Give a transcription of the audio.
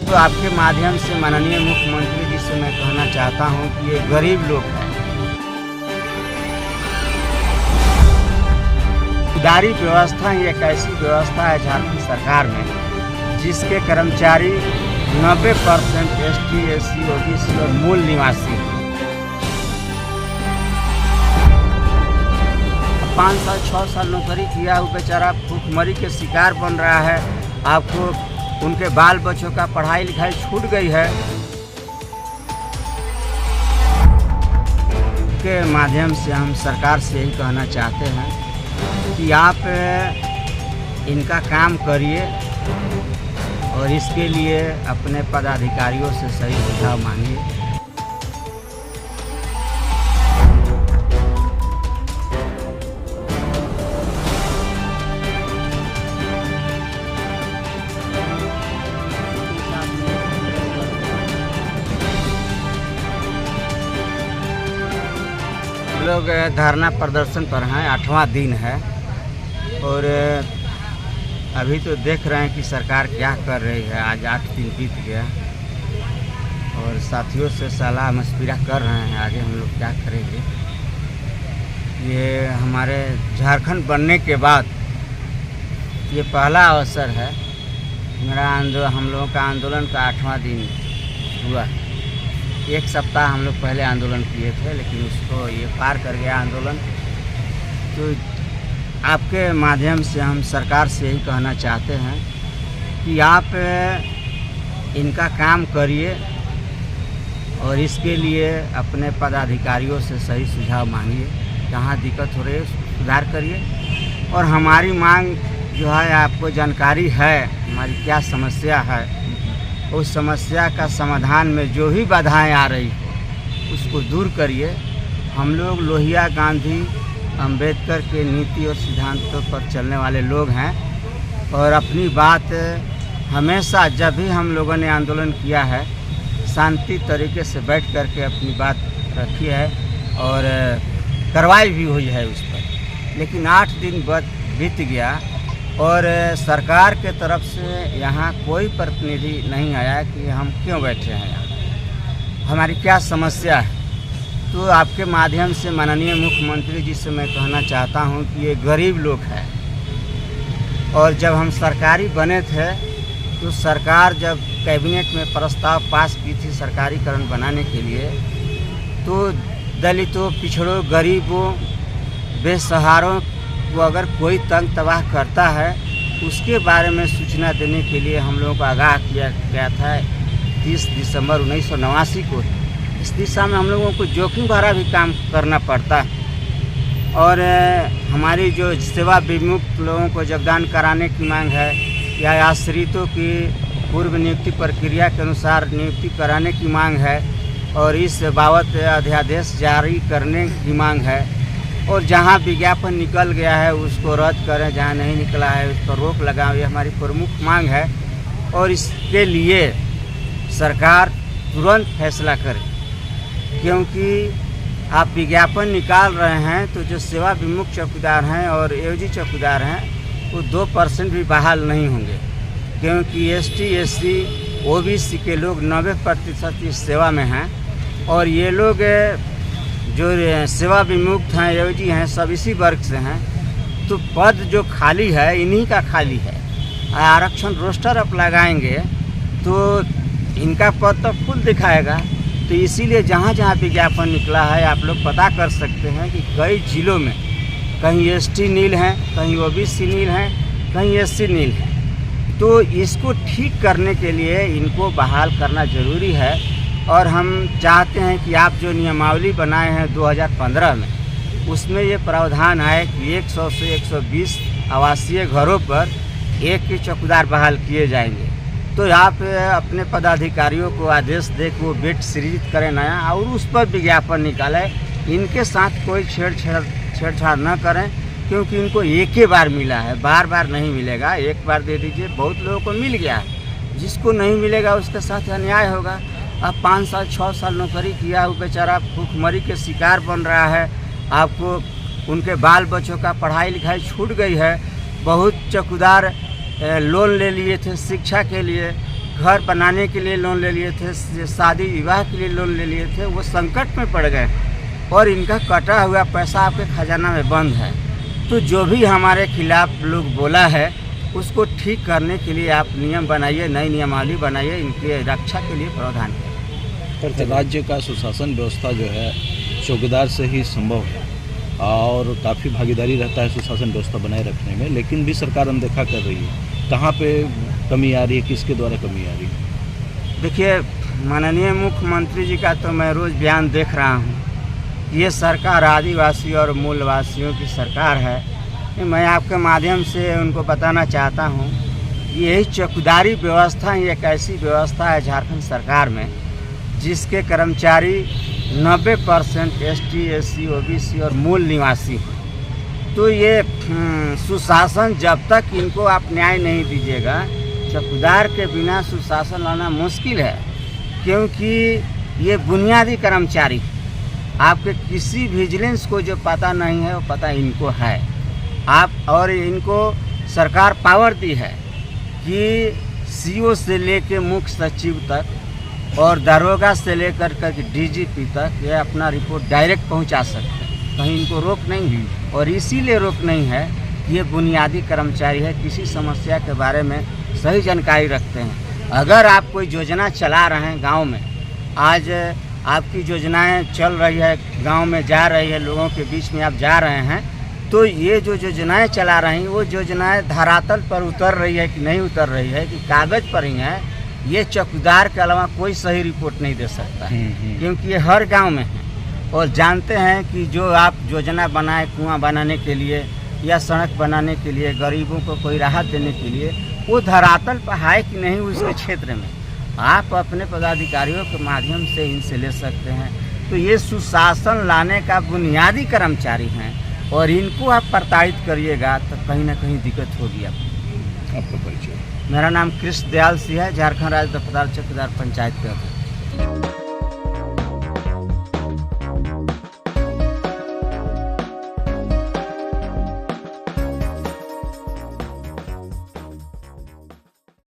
तो आपके माध्यम से माननीय मुख्यमंत्री जी से मैं कहना चाहता हूं कि ये गरीब लोग हैं। सुधारी व्यवस्था ही एक ऐसी व्यवस्था है झारखंड सरकार में जिसके कर्मचारी 90% ST, SC, OBC और मूल निवासी हैं। 5 साल 6 साल नौकरी किया वो बेचारा भूखमरी के शिकार बन रहा है। आपको उनके बाल बच्चों का पढ़ाई लिखाई छूट गई है। के माध्यम से हम सरकार से यही कहना चाहते हैं कि आप इनका काम करिए और इसके लिए अपने पदाधिकारियों से सही सुझाव मांगिए। लोग धरना प्रदर्शन पर हैं, 8वां दिन है और अभी तो देख रहे हैं कि सरकार क्या कर रही है। आज 8 दिन बीत गया और साथियों से सलाह मशविरा कर रहे हैं आगे हम लोग क्या करेंगे। ये हमारे झारखंड बनने के बाद ये पहला अवसर है। हम लोगों का आंदोलन का 8वां दिन हुआ। 1 सप्ताह हम लोग पहले आंदोलन किए थे लेकिन उसको ये पार कर गया आंदोलन। तो आपके माध्यम से हम सरकार से यही कहना चाहते हैं कि आप इनका काम करिए और इसके लिए अपने पदाधिकारियों से सही सुझाव मांगिए। जहाँ दिक्कत हो रही है सुधार करिए और हमारी मांग जो है आपको जानकारी है हमारी क्या समस्या है। उस समस्या का समाधान में जो भी बाधाएं आ रही हो उसको दूर करिए। हम लोग लोहिया गांधी अंबेडकर के नीति और सिद्धांतों पर चलने वाले लोग हैं और अपनी बात हमेशा जब भी हम लोगों ने आंदोलन किया है शांति तरीके से बैठ कर के अपनी बात रखी है और कार्रवाई भी हुई है उस पर। लेकिन 8 दिन बीत गया और सरकार के तरफ से यहाँ कोई प्रतिनिधि नहीं आया कि हम क्यों बैठे हैं यहाँ, हमारी क्या समस्या है। तो आपके माध्यम से माननीय मुख्यमंत्री जी से मैं कहना चाहता हूँ कि ये गरीब लोग हैं और जब हम सरकारी बने थे तो सरकार जब कैबिनेट में प्रस्ताव पास की थी सरकारीकरण बनाने के लिए तो दलितों, पिछड़ों, गरीबों, बेसहारों को अगर कोई तंग तबाह करता है उसके बारे में सूचना देने के लिए हम लोगों को आगाह किया गया था 30 दिसंबर 1989 को। इस दिशा में हम लोगों को जोखिम भरा भी काम करना पड़ता है और हमारी जो सेवा विमुक्त लोगों को योगदान कराने की मांग है या आश्रितों की पूर्व नियुक्ति प्रक्रिया के अनुसार नियुक्ति कराने की मांग है और इस बाबत अध्यादेश जारी करने की मांग है और जहां विज्ञापन निकल गया है उसको रद्द करें, जहां नहीं निकला है उस पर रोक लगाएं। ये हमारी प्रमुख मांग है और इसके लिए सरकार तुरंत फैसला करे क्योंकि आप विज्ञापन निकाल रहे हैं तो जो सेवा विमुक्त चौकीदार हैं और एओजी चौकीदार हैं वो 2% भी बहाल नहीं होंगे क्योंकि ST, SC, OBC के लोग 90% इस सेवा में हैं और ये लोग जो सेवा विमुक्त हैं, एओजी हैं, सब इसी वर्ग से हैं। तो पद जो खाली है इन्हीं का खाली है। आरक्षण रोस्टर आप लगाएंगे तो इनका पद तो फुल दिखाएगा। तो इसीलिए जहाँ जहाँ विज्ञापन निकला है आप लोग पता कर सकते हैं कि कई जिलों में कहीं ST नील हैं, कहीं OBC नील हैं, कहीं SC नील हैं। तो इसको ठीक करने के लिए इनको बहाल करना ज़रूरी है और हम चाहते हैं कि आप जो नियमावली बनाए हैं 2015 में उसमें ये प्रावधान है कि 100 से 120 आवासीय घरों पर एक ही चौकीदार बहाल किए जाएंगे। तो आप अपने पदाधिकारियों को आदेश दे कि वो बेड सृजित करें नया और उस पर विज्ञापन निकालें। इनके साथ कोई छेड़छाड़ न करें क्योंकि इनको एक ही बार मिला है, बार बार नहीं मिलेगा। एक बार दे दीजिए, बहुत लोगों को मिल गया है, जिसको नहीं मिलेगा उसके साथ अन्याय होगा। अब 5 साल 6 साल नौकरी किया वो बेचारा भूखमरी के शिकार बन रहा है। आपको उनके बाल बच्चों का पढ़ाई लिखाई छूट गई है। बहुत चौकीदार लोन ले लिए थे शिक्षा के लिए, घर बनाने के लिए लोन ले लिए थे, शादी विवाह के लिए लोन ले लिए थे, वो संकट में पड़ गए और इनका कटा हुआ पैसा आपके खजाना में बंद है। तो जो भी हमारे खिलाफ लोग बोला है उसको ठीक करने के लिए आप नियम बनाइए, नई नियमावली बनाइए, इनकी रक्षा के लिए प्रावधान करें। राज्य का सुशासन व्यवस्था जो है चौकीदार से ही संभव है और काफ़ी भागीदारी रहता है सुशासन व्यवस्था बनाए रखने में, लेकिन भी सरकार अनदेखा कर रही है। कहाँ पे कमी आ रही है, किसके द्वारा कमी आ रही है? देखिए, माननीय मुख्यमंत्री जी का तो मैं रोज़ बयान देख रहा हूँ। ये सरकार आदिवासी और मूलवासियों की सरकार है। मैं आपके माध्यम से उनको बताना चाहता हूँ, यही चौकीदारी व्यवस्था ही एक ऐसी व्यवस्था है झारखंड सरकार में जिसके कर्मचारी 90% ST, SC, OBC और मूल निवासी हैं। तो ये सुशासन जब तक इनको आप न्याय नहीं दीजिएगा, चौकीदार के बिना सुशासन लाना मुश्किल है, क्योंकि ये बुनियादी कर्मचारी, आपके किसी विजिलेंस को जो पता नहीं है वो पता इनको है। आप और इनको सरकार पावर दी है कि CO से लेके मुख्य सचिव तक और दरोगा से लेकर के DGP तक ये अपना रिपोर्ट डायरेक्ट पहुंचा सकते हैं, कहीं इनको रोक नहीं हुई। और इसीलिए रोक नहीं है, ये बुनियादी कर्मचारी है, किसी समस्या के बारे में सही जानकारी रखते हैं। अगर आप कोई योजना चला रहे हैं गांव में, आज आपकी योजनाएं चल रही है, गांव में जा रही है, लोगों के बीच में आप जा रहे हैं, तो ये जो योजनाएं चला रही हैं वो योजनाएं धरातल पर उतर रही है कि नहीं उतर रही है, कि कागज़ पर ही है, ये चौकीदार के अलावा कोई सही रिपोर्ट नहीं दे सकता है, क्योंकि ये हर गांव में है। और जानते हैं कि जो आप योजना बनाए कुआं बनाने के लिए या सड़क बनाने के लिए, गरीबों को कोई राहत देने के लिए, वो धरातल पर है कि नहीं उसके क्षेत्र में, आप अपने पदाधिकारियों के माध्यम से इनसे ले सकते हैं। तो ये सुशासन लाने का बुनियादी कर्मचारी हैं और इनको आप प्रताड़ित करिएगा तो कहीं ना कहीं दिक्कत होगी। आपका परिचय? मेरा नाम कृष्ण दयाल सिंह है, झारखंड राज्य दफ्तर चौकीदार पंचायत का।